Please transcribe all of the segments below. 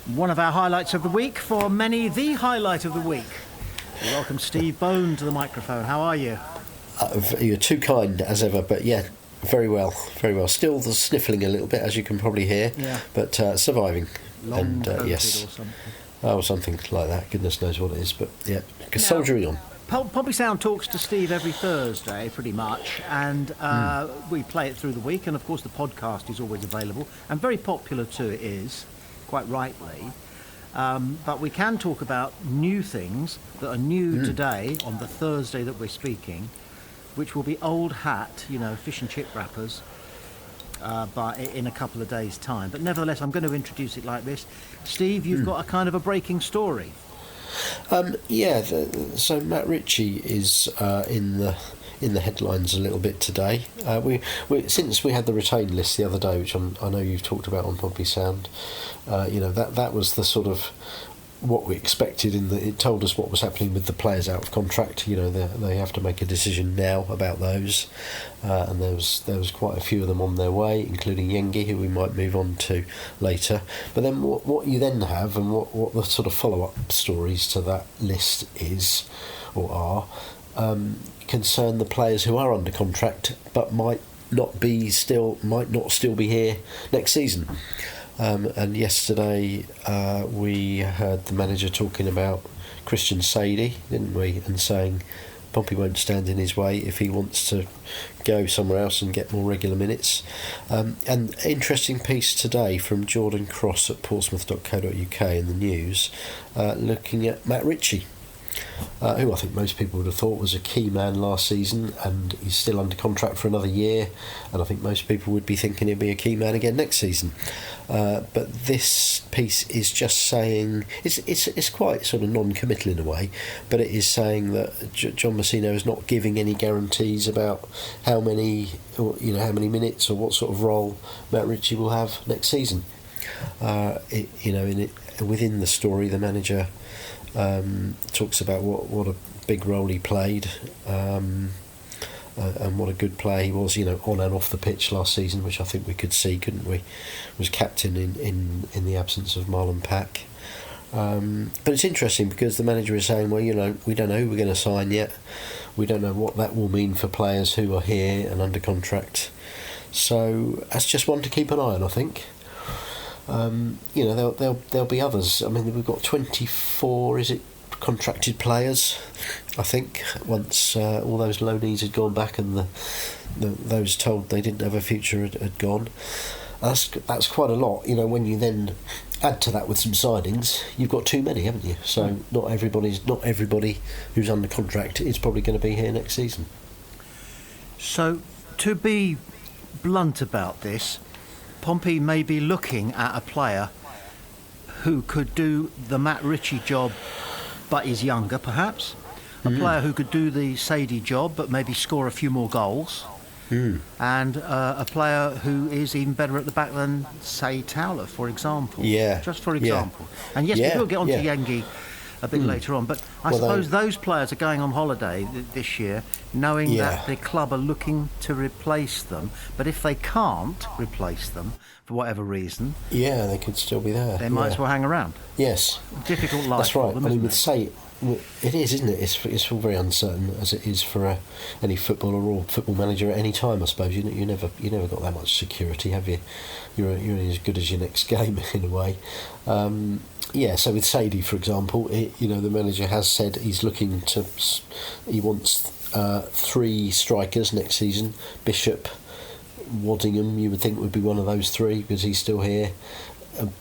One of our highlights of the week, for many the highlight of the week. We welcome Steve Bone to the microphone. How are you? You're too kind, as ever, but yeah, very well, very well. Still sniffling a little bit, as you can probably hear, but surviving. Long COVID yes. or something. Oh, something like that. Goodness knows what it is, but yeah, soldiering on. Pompey Sound talks to Steve every Thursday, pretty much, and we play it through the week, and of course the podcast is always available, and very popular too, it is, quite rightly. But we can talk about new things that are new today, on the Thursday that we're speaking, which will be old hat, fish and chip wrappers, in a couple of days' time. But nevertheless, I'm going to introduce it like this. Steve, you've got a kind of a breaking story. So Matt Ritchie is in the headlines a little bit today. We since we had the retained list the other day, which I know you've talked about on Pompey Sound, that was the sort of what we expected. It told us what was happening with the players out of contract. They have to make a decision now about those, and there was quite a few of them on their way, including Yengi, who we might move on to later. But then what you then have, and what the sort of follow-up stories to that list is or are, concern the players who are under contract but might not still be here next season. And yesterday we heard the manager talking about Christian Sadie, didn't we, and saying Pompey won't stand in his way if he wants to go somewhere else and get more regular minutes. An interesting piece today from Jordan Cross at portsmouth.co.uk in the news, looking at Matt Ritchie, who I think most people would have thought was a key man last season, and he's still under contract for another year, and I think most people would be thinking he'd be a key man again next season. But this piece is just saying it's quite sort of non-committal in a way, but it is saying that John Messino is not giving any guarantees about how many minutes or what sort of role Matt Ritchie will have next season. Within the story, the manager talks about what a big role he played, and what a good player he was, on and off the pitch last season, which I think we could see, couldn't we? Was captain in the absence of Marlon Pack. But it's interesting because the manager is saying, well, we don't know who we're going to sign yet. We don't know what that will mean for players who are here and under contract. So that's just one to keep an eye on, I think. There'll be others. I mean, we've got 24, contracted players, I think, once all those loanees had gone back and those told they didn't have a future had gone. That's quite a lot. When you then add to that with some signings, you've got too many, haven't you? So not everybody who's under contract is probably going to be here next season. So, to be blunt about this, Pompey may be looking at a player who could do the Matt Ritchie job but is younger, perhaps. A player who could do the Sadie job but maybe score a few more goals. And a player who is even better at the back than, say, Towler, for example. Yeah. Just for example. Yeah. And yes, we will get on to Yengi a bit later on, but I suppose those players are going on holiday this year knowing that the club are looking to replace them, but if they can't replace them for whatever reason, they could still be there. They might as well hang around. Yes. Difficult life. That's right. For them, it is, isn't it? It's all very uncertain, as it is for any footballer or football manager at any time, I suppose. You never got that much security, have you? You're only as good as your next game in a way. So with Sadie, for example, the manager has said he wants 3 strikers next season. Bishop, Waddingham, you would think would be one of those 3 because he's still here,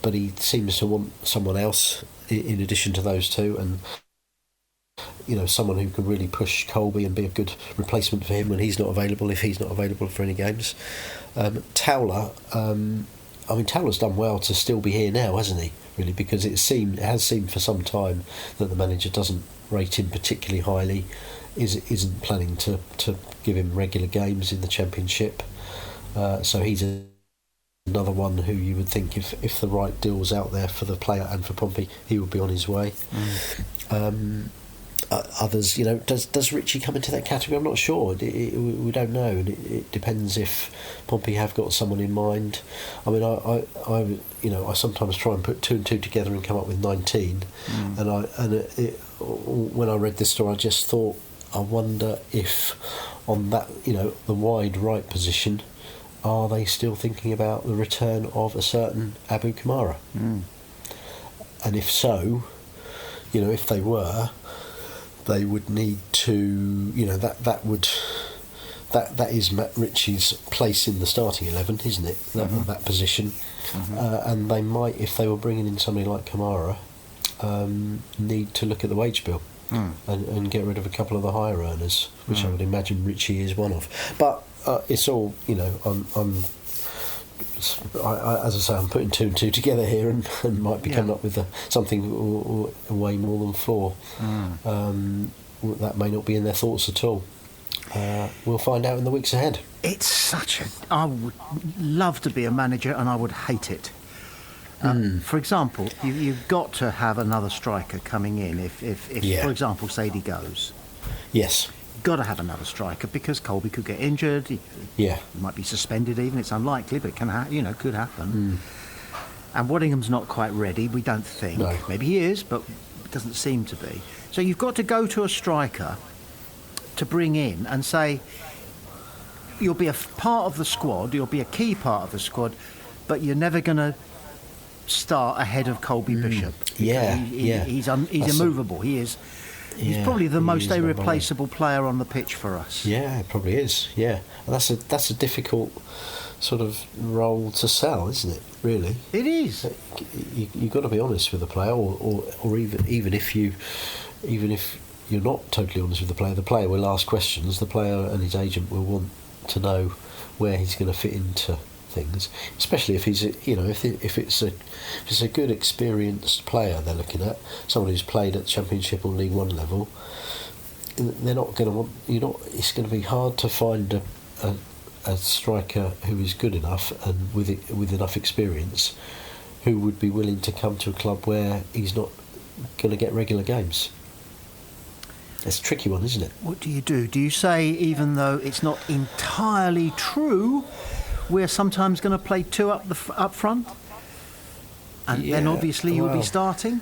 but he seems to want someone else in addition to those 2, and someone who can really push Colby and be a good replacement for him when he's not available, if he's not available for any games. Towler, Towler's done well to still be here now, hasn't he? Really, because it has seemed for some time that the manager doesn't rate him particularly highly, isn't planning to give him regular games in the Championship. So he's another one who you would think if the right deal was out there for the player and for Pompey, he would be on his way. others, does Ritchie come into that category? I'm not sure. We don't know, and it depends if Pompey have got someone in mind. I mean, I sometimes try and put 2 and 2 together and come up with 19. When I read this story, I just thought, I wonder if on that, the wide right position, are they still thinking about the return of a certain Abu Kamara? And if so, if they were, they would need to, that is Matt Ritchie's place in the starting 11, isn't it? That position. And they might, if they were bringing in somebody like Kamara, need to look at the wage bill and get rid of a couple of the higher earners, which I would imagine Ritchie is one of. But it's all, as I say, I'm putting 2 and 2 together here and might be coming up with something way more than 4. That may not be in their thoughts at all. We'll find out in the weeks ahead. It's I would love to be a manager and I would hate it. For example, you've got to have another striker coming in if for example, Sadie goes. Yes. Got to have another striker because Colby could get injured. He might be suspended even. It's unlikely, but it can could happen. And Waddingham's not quite ready. We don't think. No. Maybe he is, but it doesn't seem to be. So you've got to go to a striker to bring in and say you'll be a part of the squad. You'll be a key part of the squad, but you're never going to start ahead of Colby Bishop. He's immovable. He is. He's probably the most irreplaceable player on the pitch for us. Yeah, it probably is. Yeah, and that's a difficult sort of role to sell, isn't it? Really, it is. You've got to be honest with the player, or even if you're not totally honest with the player will ask questions. The player and his agent will want to know where he's going to fit into things, especially if he's if it's a good experienced player they're looking at, someone who's played at Championship or League One level. They're not going to want it's going to be hard to find a striker who is good enough and with enough experience who would be willing to come to a club where he's not going to get regular games. It's a tricky one, isn't it? What do you do? Do you say, even though it's not entirely true, we're sometimes going to play 2 up front, and then obviously you'll be starting.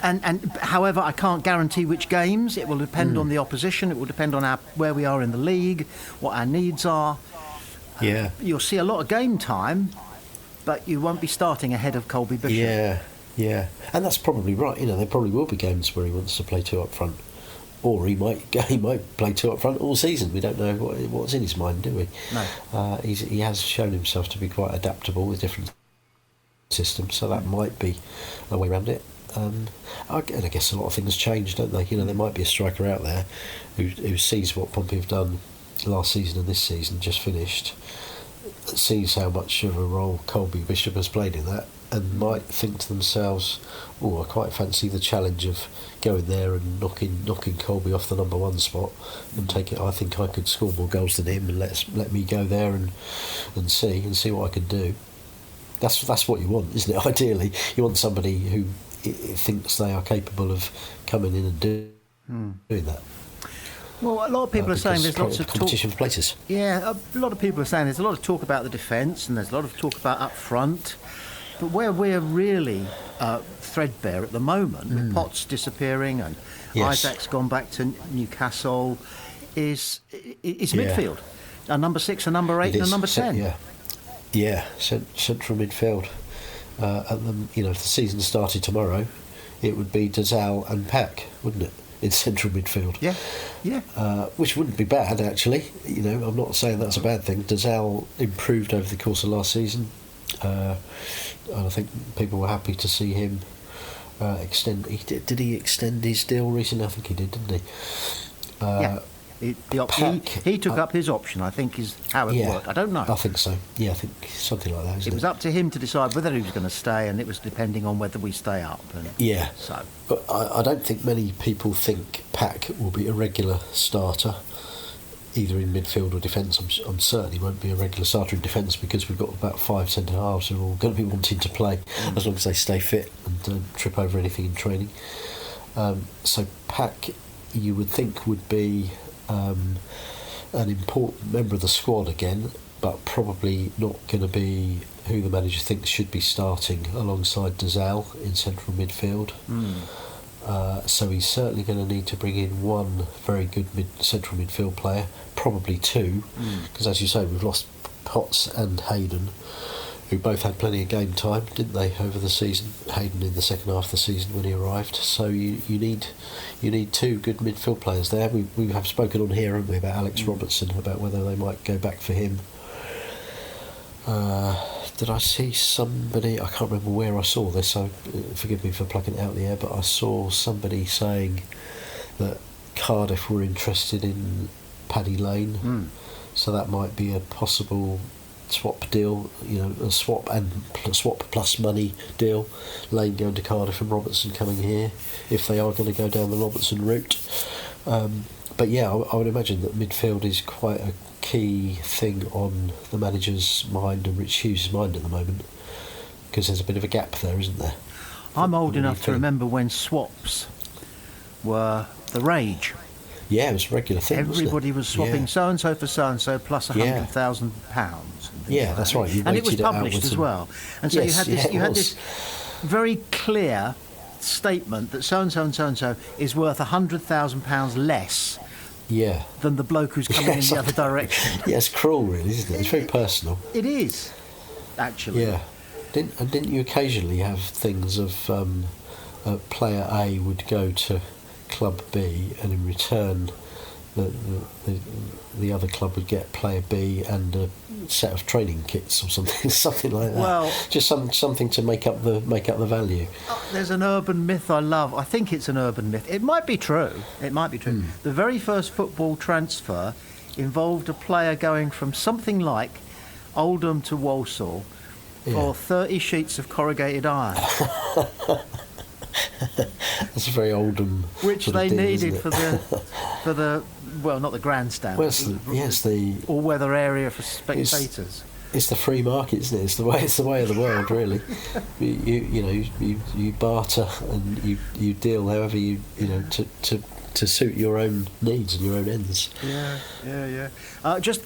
And however, I can't guarantee which games. It will depend on the opposition. It will depend on where we are in the league, what our needs are. You'll see a lot of game time, but you won't be starting ahead of Colby Bishop. Yeah, and that's probably right. There probably will be games where he wants to play 2 up front. Or he might play 2 up front all season. We don't know what's in his mind, do we? No. He has shown himself to be quite adaptable with different systems, so that might be a way around it. And I guess a lot of things change, don't they? There might be a striker out there who sees what Pompey have done last season and this season, just finished, sees how much of a role Colby Bishop has played in that, and might think to themselves, I quite fancy the challenge of going there and knocking Colby off the number 1 spot and take it. I think I could score more goals than him, and let me go there and see what I can do. That's what you want, isn't it? Ideally, you want somebody who thinks they are capable of coming in and doing that. Well, a lot of people are saying there's lots of competition for places. Yeah, a lot of people are saying there's a lot of talk about the defence and there's a lot of talk about up front. But where we're really threadbare at the moment, with Potts disappearing and Isaac's gone back to Newcastle, is midfield. A number 6, a number 8, and a number 10. Central midfield. If the season started tomorrow, it would be Dazal and Pack, wouldn't it? In central midfield. Which wouldn't be bad, actually. I'm not saying that's a bad thing. Dazal improved over the course of last season. And I think people were happy to see him extend. Did he extend his deal recently? I think he did, didn't he? He took up his option, I think, is how it worked. I don't know. I think so. Yeah, I think something like that. It was up to him to decide whether he was going to stay, and it was depending on whether we stay up. But I don't think many people think Pack will be a regular starter, either in midfield or defence. I'm certain he won't be a regular starter in defence because we've got about 5 centre halves who are all going to be wanting to play as long as they stay fit and don't trip over anything in training. So Pack, you would think, would be an important member of the squad again, but probably not going to be who the manager thinks should be starting alongside Dazal in central midfield. So he's certainly going to need to bring in one very good central midfield player, probably two, because as you say, we've lost Potts and Hayden, who both had plenty of game time, didn't they, over the season? Hayden in the second half of the season when he arrived. So you need two good midfield players there. We have spoken on here, haven't we, about Alex Robertson, about whether they might go back for him. Did I see somebody, I can't remember where I saw this, so forgive me for plucking it out of the air, but I saw somebody saying that Cardiff were interested in Paddy Lane, so that might be a possible swap deal, a swap plus money deal. Lane going to Cardiff and Robertson coming here, if they are going to go down the Robertson route. But yeah, I would imagine that midfield is quite a key thing on the manager's mind and Rich Hughes' mind at the moment, because there's a bit of a gap there, isn't there? I'm old enough to remember when swaps were the rage. Yeah, it was a regular thing. Everybody was swapping so-and-so for so-and-so plus £100,000. Yeah, that's right. And it was published as well. And so yes, you had this very clear statement that so-and-so and so-and-so is worth £100,000 less than the bloke who's coming in the other direction. Yeah, it's cruel, really, isn't it? It's very personal. It is, actually. Yeah. Didn't you occasionally have things of player A would go to club B, and in return the other club would get player B and a set of training kits or something like that. Well, just something to make up the value. There's an urban myth I love. I think it's an urban myth. It might be true. The very first football transfer involved a player going from something like Oldham to Walsall for 30 sheets of corrugated iron. That's a very Oldham, which they deal, needed for the well, not the grandstand. Well, the all-weather area for spectators. It's the free market, isn't it? It's the way of the world, really. You barter and you deal however you to suit your own needs and your own ends. Yeah. Just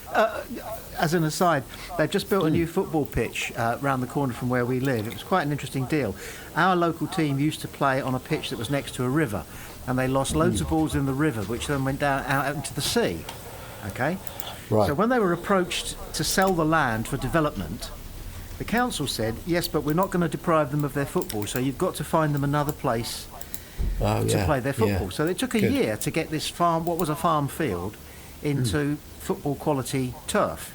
as an aside, they've just built a new football pitch round the corner from where we live. It was quite an interesting deal. Our local team used to play on a pitch that was next to a river, and they lost loads of balls in the river, which then went down out into the sea. Okay? Right. So when they were approached to sell the land for development, the council said, yes, but we're not going to deprive them of their football, so you've got to find them another place to play their football. So it took a year to get this what was a farm field, into football quality turf.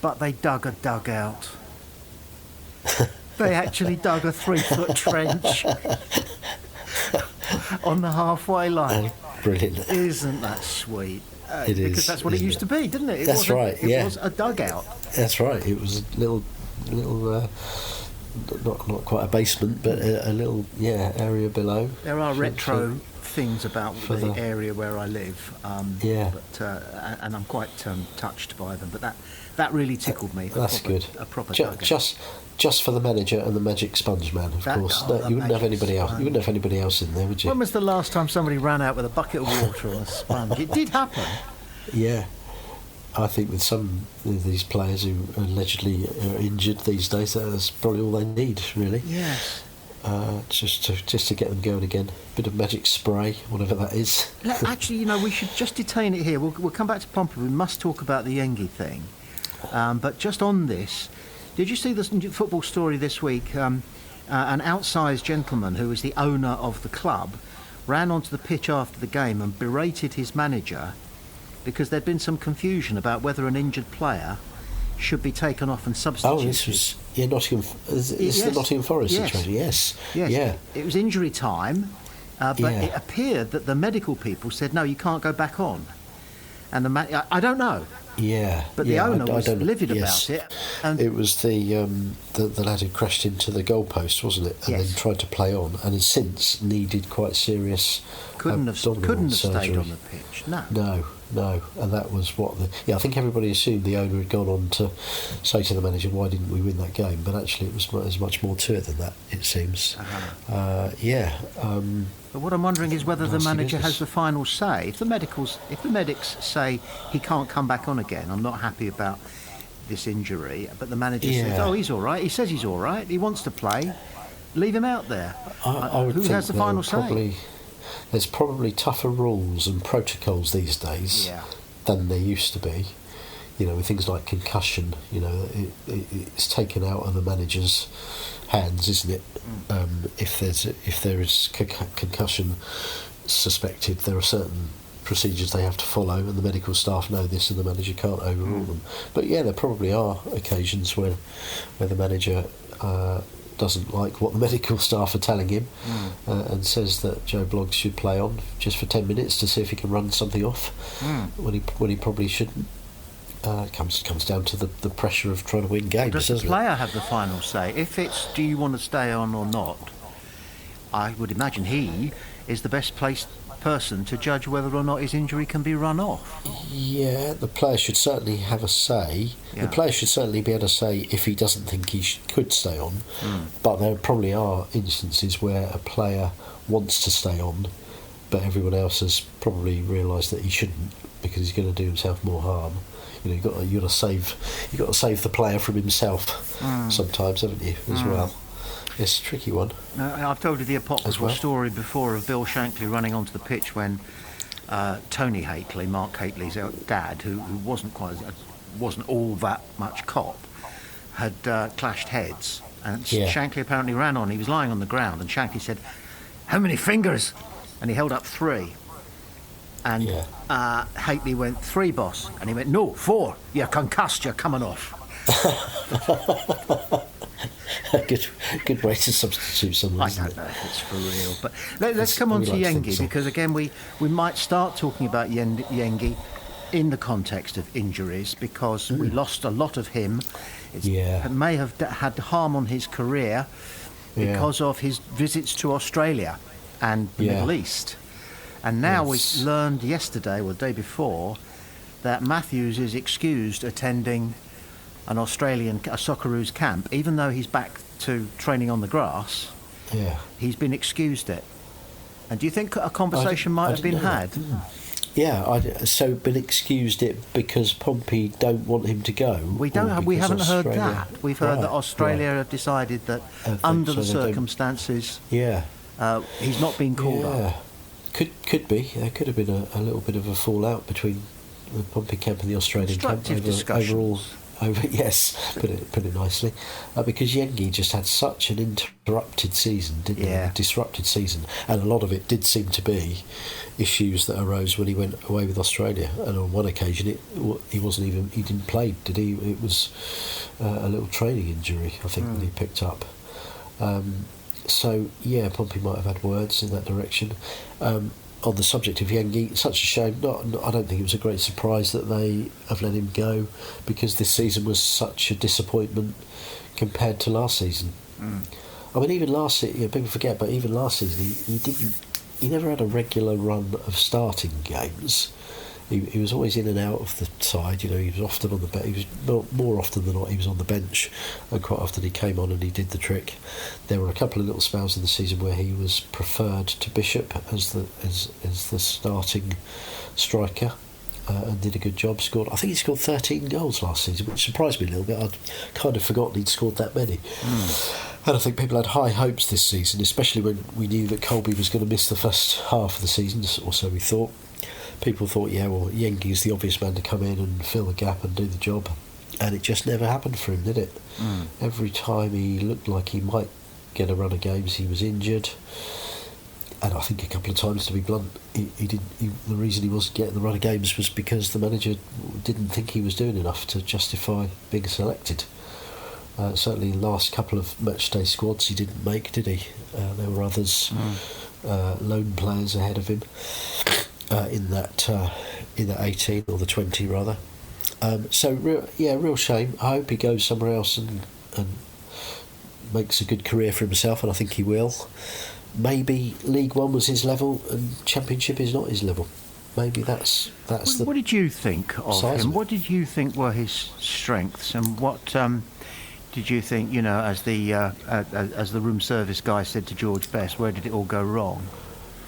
But they dug a dugout. They actually dug a 3-foot trench on the halfway line. Brilliant. Isn't that sweet? It is. Because that's what it used to be, didn't it? That's right, It was a dugout. That's right. It was a little not quite a basement, but a little area below. There are retro things about the area where I live. And I'm quite touched by them. But that really tickled me. That's good. A proper dugout. Just for the manager and the magic sponge man, of course. No, you wouldn't have anybody else. You wouldn't have anybody else in there, would you? When was the last time somebody ran out with a bucket of water or a sponge? It did happen. Yeah. I think with some of these players who allegedly are injured these days, that's probably all they need, really. Yes. Just to get them going again. Bit of magic spray, whatever that is. Actually, we should just detain it here. We'll come back to Pompey. We must talk about the Yengi thing. But just on this, did you see this football story this week? An outsized gentleman who was the owner of the club ran onto the pitch after the game and berated his manager because there'd been some confusion about whether an injured player should be taken off and substituted. Oh, this was Nottingham. This is the Nottingham Forest situation. Yes. Yeah. It was injury time, but it appeared that the medical people said no, you can't go back on. And I don't know. Yeah, but the owner was livid about it. And it was the lad who crashed into the goalpost, wasn't it? And then tried to play on, and has since needed quite serious couldn't have abdominal stayed surgery. on the pitch. No. No, and that was what I think everybody assumed the owner had gone on to say to the manager, "Why didn't we win that game?" But actually, there's much more to it than that. It seems. But what I'm wondering is whether the Nasty manager business. has the final say. If the medics say he can't come back on again, I'm not happy about this injury. But the manager says, Yeah. "Oh, he's all right. He says he's all right. He wants to play. Leave him out there." I would Who think has the final say? There's probably tougher rules and protocols these days Yeah. than there used to be. With things like concussion, it's taken out of the manager's hands, isn't it? If there is concussion suspected, there are certain procedures they have to follow, and the medical staff know this, and the manager can't overrule them. But yeah, there probably are occasions where the manager doesn't like what the medical staff are telling him, and says that Joe Bloggs should play on just for 10 minutes to see if he can run something off when he probably shouldn't. It comes down to the pressure of trying to win games. Does the doesn't player have the final say? If it's do you want to stay on or not, I would imagine he is the best placed person to judge whether or not his injury can be run off. Yeah, the player should certainly have a say. Yeah. The player should certainly be able to say if he doesn't think he could stay on. But there probably are instances where a player wants to stay on, but everyone else has probably realised that he shouldn't because he's going to do himself more harm. You've got to save the player from himself sometimes, haven't you? As well. It's a tricky one. I've told you the apocryphal story before of Bill Shankly running onto the pitch when Tony Hateley, Mark Hateley's dad, who wasn't all that much cop, had clashed heads, and Shankly apparently ran on. He was lying on the ground, and Shankly said, "How many fingers?" And he held up 3. And Hateley went, "3, boss." And he went, "No, 4. You're concussed. You're coming off." Good way to substitute someone. I don't know if it's for real, but let's come on to Yengi, because again we might start talking about Yengi in the context of injuries, because we lost a lot of him. It may have had harm on his career because of his visits to Australia and the Middle East. And now we learned yesterday or the day before that Matthews is excused attending a Socceroos camp, even though he's back to training on the grass. He's been excused it. And do you think a conversation might have been had? So been excused it because Pompey don't want him to go. We haven't heard that. We've heard that Australia have decided that under the circumstances, he's not been called up. Could be. There could have been a little bit of a fallout between the Pompey camp and the Australian camp overall. Yes, put it nicely, because Yengi just had such an interrupted season, didn't he? A disrupted season, and a lot of it did seem to be issues that arose when he went away with Australia. And on one occasion, he didn't play, did he? It was a little training injury, I think, that he picked up. Pompey might have had words in that direction. On the subject of Yengi, such a shame. I don't think it was a great surprise that they have let him go, because this season was such a disappointment compared to last season. I mean, even last season, people forget, but even last season he never had a regular run of starting games. He was always in and out of the side. He was often on the bench. He was more often than not he was on the bench, and quite often he came on and he did the trick. There were a couple of little spells in the season where he was preferred to Bishop as the starting striker, and did a good job. I think he scored 13 goals last season, which surprised me a little bit. I'd kind of forgotten he'd scored that many. And I think people had high hopes this season, especially when we knew that Colby was going to miss the first half of the season, or so we thought. People thought, Yengi's the obvious man to come in and fill the gap and do the job. And it just never happened for him, did it? Every time he looked like he might get a run of games, he was injured. And I think a couple of times, to be blunt, the reason he wasn't getting the run of games was because the manager didn't think he was doing enough to justify being selected. Certainly the last couple of matchday squads he didn't make, did he? There were others, lone players ahead of him. In that 18 or the 20 rather. Real shame. I hope he goes somewhere else and makes a good career for himself, and I think he will. maybe League One was his level and Championship is not his level. Maybe that's the. What did you think of him? What did you think were his strengths, and what did you think? As the room service guy said to George Best, where did it all go wrong?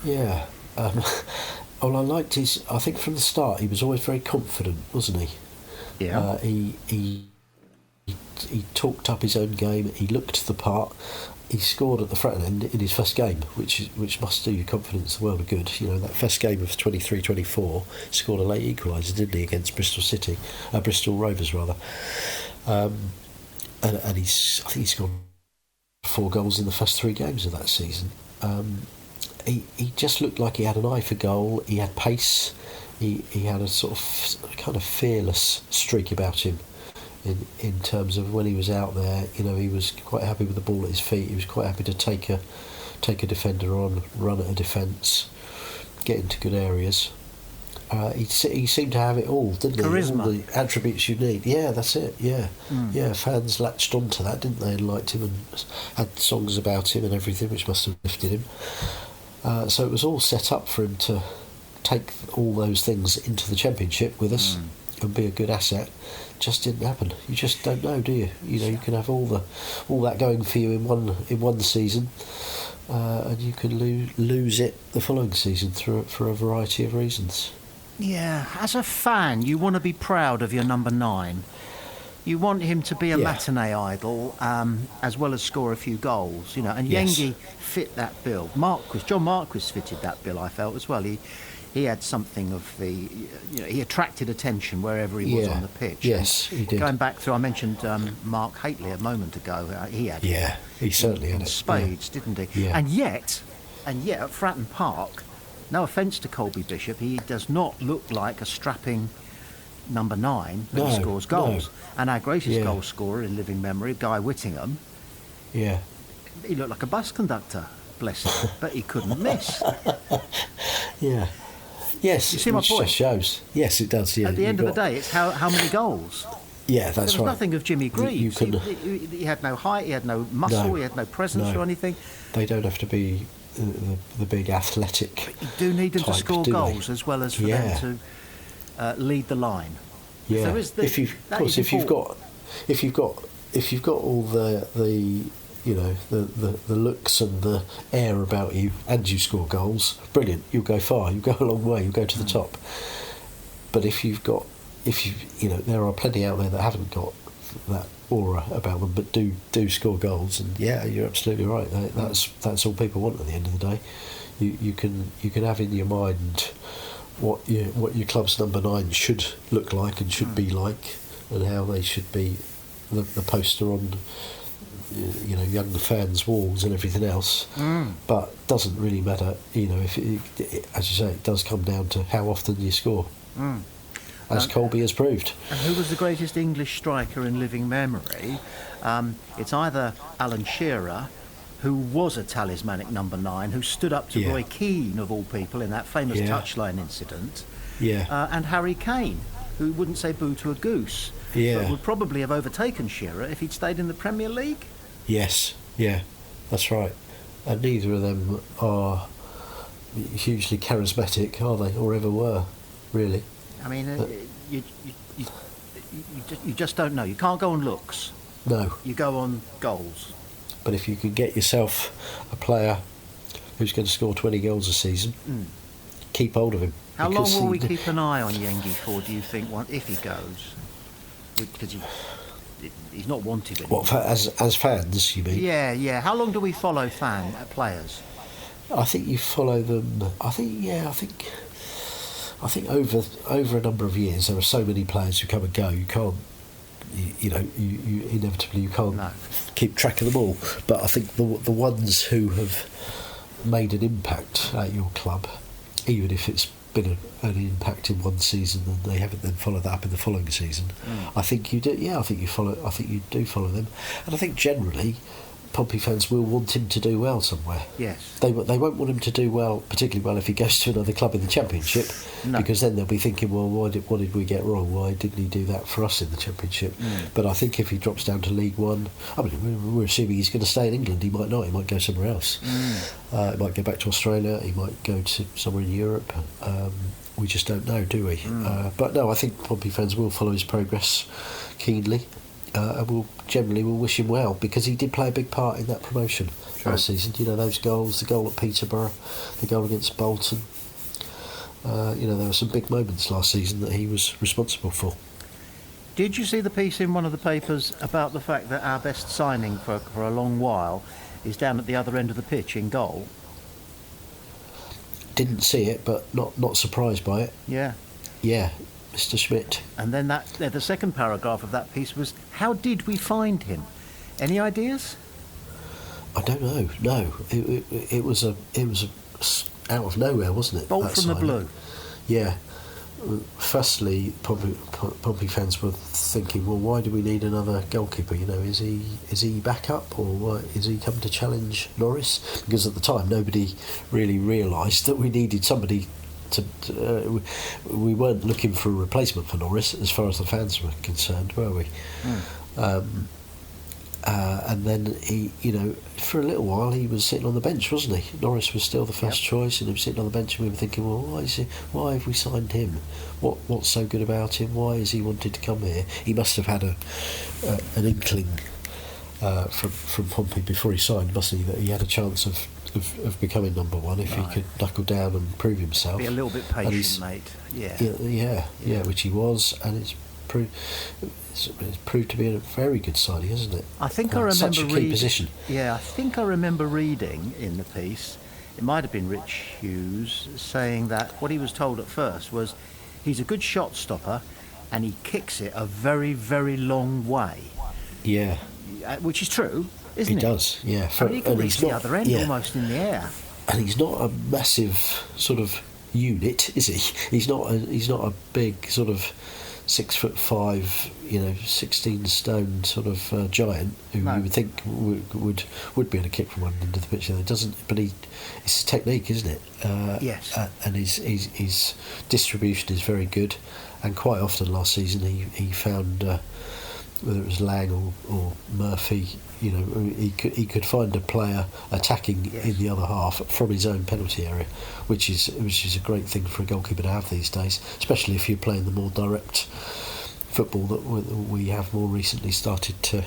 Yeah. Well, I liked his. I think from the start he was always very confident, wasn't he? Yeah. He talked up his own game. He looked the part. He scored at the front end in his first game, which must do your confidence the world of good. That first game of 23-24, scored a late equaliser, didn't he, against Bristol Rovers rather. And I think he scored 4 goals in the first 3 games of that season. He just looked like he had an eye for goal. He had pace. He had a sort of kind of fearless streak about him. In terms of when he was out there, he was quite happy with the ball at his feet. He was quite happy to take a defender on, run at a defence, get into good areas. He seemed to have it all, didn't he? Charisma. All the attributes you need. Yeah, that's it. Yeah, yeah. Fans latched onto that, didn't they? And liked him and had songs about him and everything, which must have lifted him. So it was all set up for him to take all those things into the Championship with us and be a good asset. Just didn't happen. You just don't know, do you? You can have all that going for you in one season, and you can lose it the following season for a variety of reasons. Yeah, as a fan, you want to be proud of your number 9. You want him to be a matinee idol, as well as score a few goals. And Yengi fit that bill. John Marquis fitted that bill, I felt, as well. He had something of the, he attracted attention wherever he was on the pitch. Yes, he did. Going back through, I mentioned Mark Haitley a moment ago. He had he certainly had it. Spades, didn't he? Yeah. And yet at Fratton Park, no offence to Colby Bishop, he does not look like a strapping number 9 that scores goals. No. And our greatest goal scorer in living memory, Guy Whittingham, he looked like a bus conductor, bless him, but he couldn't miss. Yeah. Yes, you see my point? Just shows. Yes, it does. Yeah. At the end of the day, it's how many goals. Yeah, that's right. There was nothing of Jimmy Greaves. He had no height, he had no muscle, he had no presence or anything. They don't have to be the big athletic. But you do need them type, to score goals as well as for them to lead the line. Yeah. If you've got all the looks and the air about you, and you score goals, brilliant. You'll go far. You'll go a long way. You'll go to the top. But there are plenty out there that haven't got that aura about them, but do score goals. And you're absolutely right. That's all people want at the end of the day. You can have in your mind what your club's number 9 should look like and should be like, and how they should be the poster on young fans' walls and everything else. But doesn't really matter. If as you say, it does come down to how often you score. As Colby has proved. And who was the greatest English striker in living memory? It's either Alan Shearer, who was a talismanic number 9, who stood up to Roy Keane, of all people, in that famous touchline incident, and Harry Kane, who wouldn't say boo to a goose, but would probably have overtaken Shearer if he'd stayed in the Premier League. Yes, that's right. And neither of them are hugely charismatic, are they, or ever were, really? I mean, you just don't know. You can't go on looks. No. You go on goals. But if you can get yourself a player who's going to score 20 goals a season, keep hold of him. How long will we keep an eye on Yengi for, do you think, if he goes? Because he's not wanted anymore. What, as fans, you mean? Yeah. How long do we follow players? I think you follow them. I think over a number of years, there are so many players who come and go. You can't. You inevitably you can't keep track of them all. But I think the ones who have made an impact at your club, even if it's been an impact in one season and they haven't then followed that up in the following season, I think you do. Yeah, I think you do follow them, and I think generally Pompey fans will want him to do well somewhere. Yes. They won't want him to do well, particularly well if he goes to another club in the Championship, because then they'll be thinking, well, what did we get wrong? Why didn't he do that for us in the Championship? But I think if he drops down to League One, I mean, we're assuming he's going to stay in England. He might not. He might go somewhere else. He might go back to Australia. He might go to somewhere in Europe. We just don't know, do we? But no, I think Pompey fans will follow his progress keenly. And we'll wish him well, because he did play a big part in that promotion last season. You know, those goals, the goal at Peterborough, the goal against Bolton. There were some big moments last season that he was responsible for. Did you see the piece in one of the papers about the fact that our best signing for a long while is down at the other end of the pitch in goal? Didn't see it, but not surprised by it. Yeah. Yeah, Mr. Schmidt. And then the second paragraph of that piece was, how did we find him? Any ideas? I don't know. No, it was a out of nowhere, wasn't it? Bolt from the blue. Yeah. Firstly, Pompey fans were thinking, well, why do we need another goalkeeper? You know, is he back up, or is he come to challenge Norris? Because at the time, nobody really realised that we needed somebody. We weren't looking for a replacement for Norris, as far as the fans were concerned, were we? And then he, for a little while he was sitting on the bench, wasn't he? Norris was still the first choice, and he was sitting on the bench, and we were thinking, well, why have we signed him? What's so good about him? Why has he wanted to come here? He must have had an inkling from Pompey before he signed, mustn't he, that he had a chance of becoming number one if he could knuckle down and prove himself. Be a little bit patient, mate. Yeah, which he was, and it's proved to be a very good signing, hasn't it? I think I remember such a key position. Yeah, I think I remember reading in the piece, it might have been Rich Hughes, saying that what he was told at first was he's a good shot stopper and he kicks it a very, very long way. Yeah. Which is true, isn't it? He does, yeah. He can reach the other end almost in the air. And he's not a massive sort of unit, is he? He's not a big sort of 6'5", 16 stone sort of giant who you would think would be able to kick from one end of the pitch. It doesn't, but it's his technique, isn't it? Yes. And his distribution is very good, and quite often last season he found, whether it was Lang or Murphy, he could find a player attacking in the other half from his own penalty area, which is a great thing for a goalkeeper to have these days, especially if you're playing the more direct football that we have more recently started to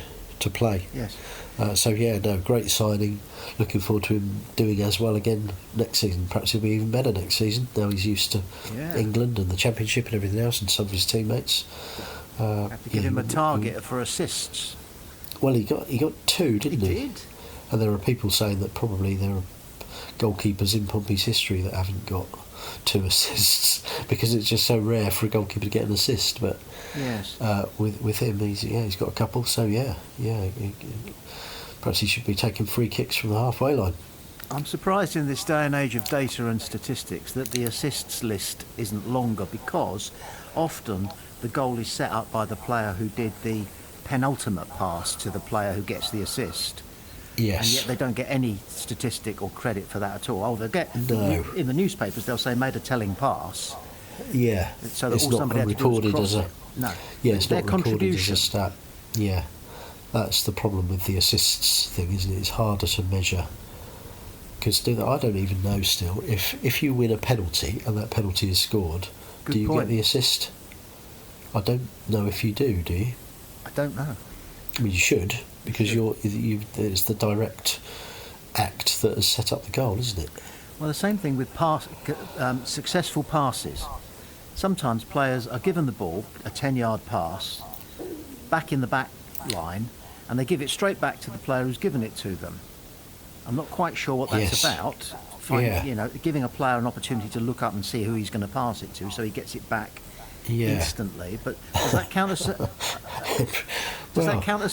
play. Yes. Great signing. Looking forward to him doing as well again next season. Perhaps he'll be even better next season. Now he's used to England and the Championship and everything else, and some of his teammates. Have to give him a target for assists. Well, he got two, didn't he? He did. And there are people saying that probably there are goalkeepers in Pompey's history that haven't got 2 assists because it's just so rare for a goalkeeper to get an assist. But yes, with him, he's got a couple. So perhaps he should be taking free kicks from the halfway line. I'm surprised in this day and age of data and statistics that the assists list isn't longer, because often the goal is set up by the player who did the penultimate pass to the player who gets the assist. Yes. And yet they don't get any statistic or credit for that at all. Oh, they'll get in the newspapers. They'll say made a telling pass. Yeah. So that it's all not somebody had to do recorded was as cross it. No. Yeah, it's not recorded contribution. as a stat. Yeah, that's the problem with the assists thing, isn't it? It's harder to measure. Because I don't even know still if you win a penalty and that penalty is scored, Good do you point. get the assist? I don't know if you do you? I don't know. I mean, you should, because it's the direct act that has set up the goal, isn't it? Well, the same thing with successful passes. Sometimes players are given the ball, a 10-yard pass, back in the back line, and they give it straight back to the player who's given it to them. I'm not quite sure what that's about. Giving a player an opportunity to look up and see who he's going to pass it to, so he gets it back instantly. But does that count as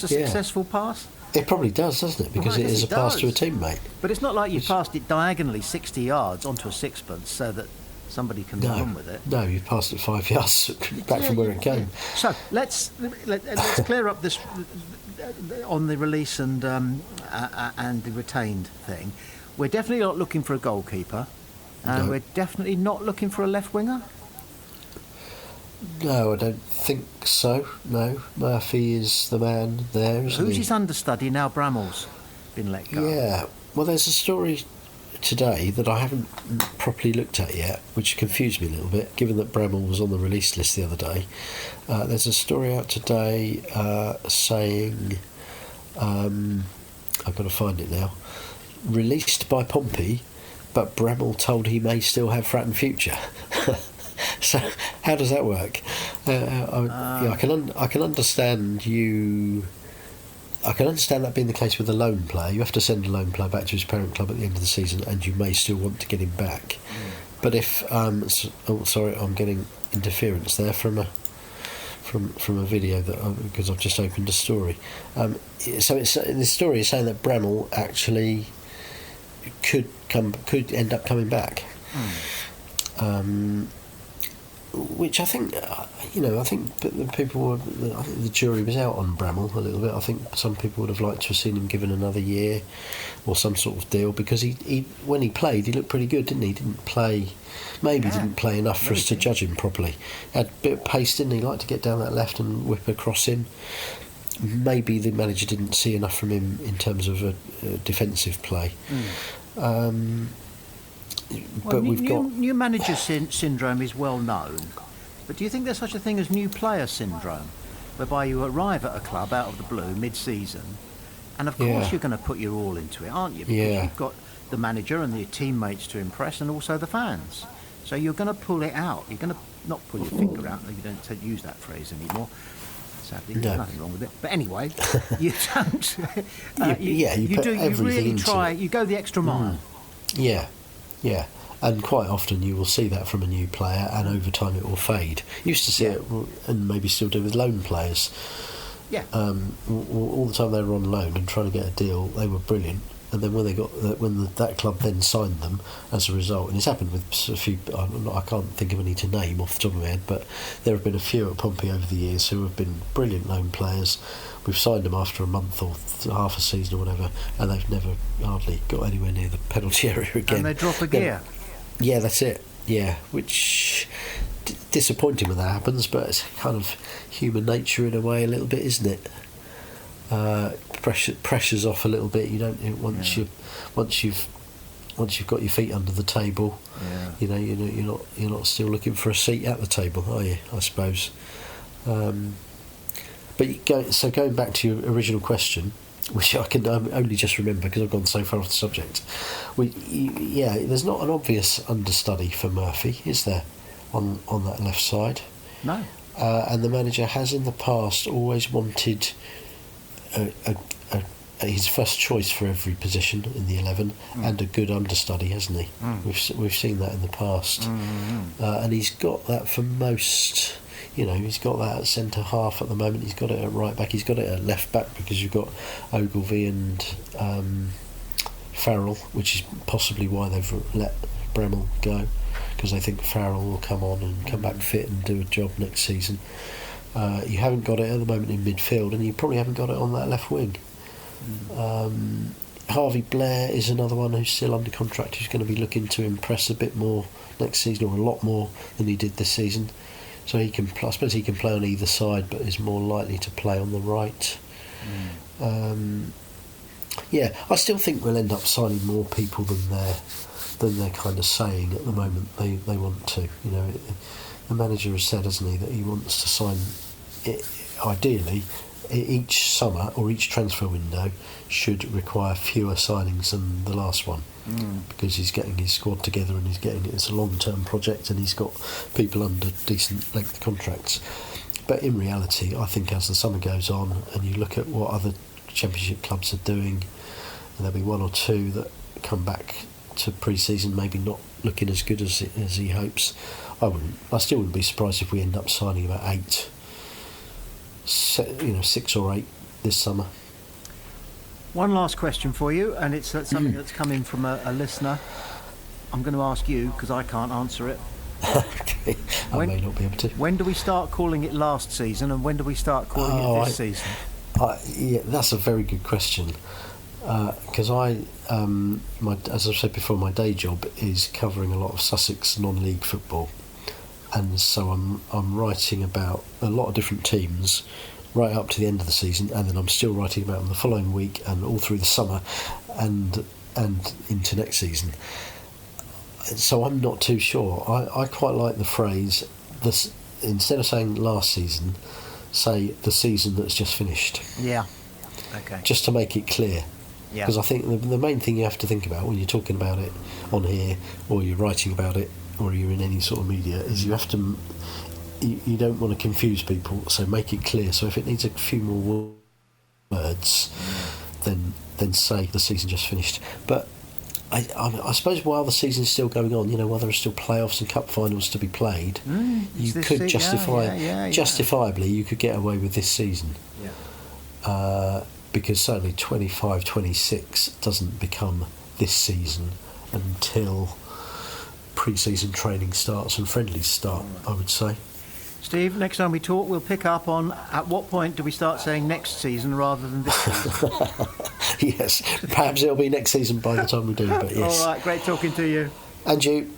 a successful pass? It probably does, doesn't it? Because it is a pass to a teammate. But it's not like you passed it diagonally 60 yards onto a sixpence so that somebody can run with it. No, you passed it 5 yards back from where it came. So let's clear up this on the release and the retained thing. We're definitely not looking for a goalkeeper, and we're definitely not looking for a left winger. No, I don't think so. No, Murphy is the man there, isn't Who's he? his understudy now? Bramall's been let go. Yeah. Well, there's a story today that I haven't properly looked at yet, which confused me a little bit, given that Bramall was on the release list the other day. There's a story out today saying, I've got to find it now, released by Pompey, but Bramall told he may still have threatened future. So how does that work? I can understand you. I can understand that being the case with a loan player. You have to send a loan player back to his parent club at the end of the season, and you may still want to get him back. But if sorry, I'm getting interference there from a video because I've just opened a story. So this story is saying that Bramall actually could end up coming back. Which I think, I think the jury was out on Bramall a little bit. I think some people would have liked to have seen him given another year or some sort of deal, because he when he played, he looked pretty good, didn't he? Didn't play enough for us to judge him properly. Had a bit of pace, didn't he? Liked to get down that left and whip across in. Maybe the manager didn't see enough from him in terms of a defensive play. But we've got new manager syndrome is well known, but do you think there's such a thing as new player syndrome, whereby you arrive at a club out of the blue mid-season, and of course you're going to put your all into it, aren't you? Because you've got the manager and the teammates to impress, and also the fans. So you're going to pull it out. You're going to not pull your finger out. You don't use that phrase anymore. Sadly, there's nothing wrong with it. But anyway, you don't. You really try. You go the extra mile. Yeah, and quite often you will see that from a new player, and over time it will fade. You used to see it, and maybe still do with loan players. Yeah. All the time they were on loan and trying to get a deal, they were brilliant. And then when that club then signed them as a result, and it's happened with a few. I can't think of any to name off the top of my head, but there have been a few at Pompey over the years who have been brilliant loan players. We've signed them after a month or half a season or whatever, and they've never hardly got anywhere near the penalty area again. And they drop a gear. Yeah, that's it. Yeah, which disappointing when that happens, but it's kind of human nature in a way, a little bit, isn't it? Pressure's off a little bit. You don't once you've got your feet under the table. Yeah. You're not still looking for a seat at the table, are you? I suppose. But going back to your original question, which I can only just remember because I've gone so far off the subject. There's not an obvious understudy for Murphy, is there, on that left side? No. And the manager has in the past always wanted his first choice for every position in the 11 and a good understudy, hasn't he? We've seen that in the past, and he's got that for most. He's got that at centre half at the moment. He's got it at right back. He's got it at left back because you've got Ogilvie and Farrell, which is possibly why they've let Bramall go, because they think Farrell will come on and come back fit and do a job next season. You haven't got it at the moment in midfield, and you probably haven't got it on that left wing. Harvey Blair is another one who's still under contract, who's going to be looking to impress a bit more next season, or a lot more than he did this season. So I suppose he can play on either side, but is more likely to play on the right. I still think we'll end up signing more people than they're kind of saying at the moment they want to. The manager has said, hasn't he, that he wants to sign ideally each summer or each transfer window should require fewer signings than the last one, because he's getting his squad together and it's a long-term project, and he's got people under decent length contracts. But in reality, I think as the summer goes on and you look at what other championship clubs are doing, and there'll be one or two that come back to pre-season maybe not looking as good as he hopes. I still wouldn't be surprised if we end up signing about 6 or 8 this summer. One last question for you, and it's something that's come in from a listener. I'm going to ask you because I can't answer it. Okay, I may not be able to. When do we start calling it last season, and when do we start calling it this season? Yeah, that's a very good question. Because as I've said before, my day job is covering a lot of Sussex non-league football, and so I'm writing about a lot of different teams right up to the end of the season, and then I'm still writing about them the following week and all through the summer, and into next season. So I'm not too sure. I quite like the phrase, this, instead of saying last season, say the season that's just finished. Yeah. Okay. Just to make it clear. Yeah. Because I think the main thing you have to think about when you're talking about it on here, or you're writing about it, or you're in any sort of media, is you have to. You don't want to confuse people, so make it clear. So if it needs a few more words, then say the season just finished. But I suppose while the season's still going on, while there are still playoffs and cup finals to be played, you could justifiably you could get away with this season. Yeah. Because certainly 25-26 doesn't become this season until pre-season training starts and friendlies start, I would say. Steve, next time we talk, we'll pick up on at what point do we start saying next season rather than this season. Yes, perhaps it'll be next season by the time we do, but yes. All right, great talking to you. And you.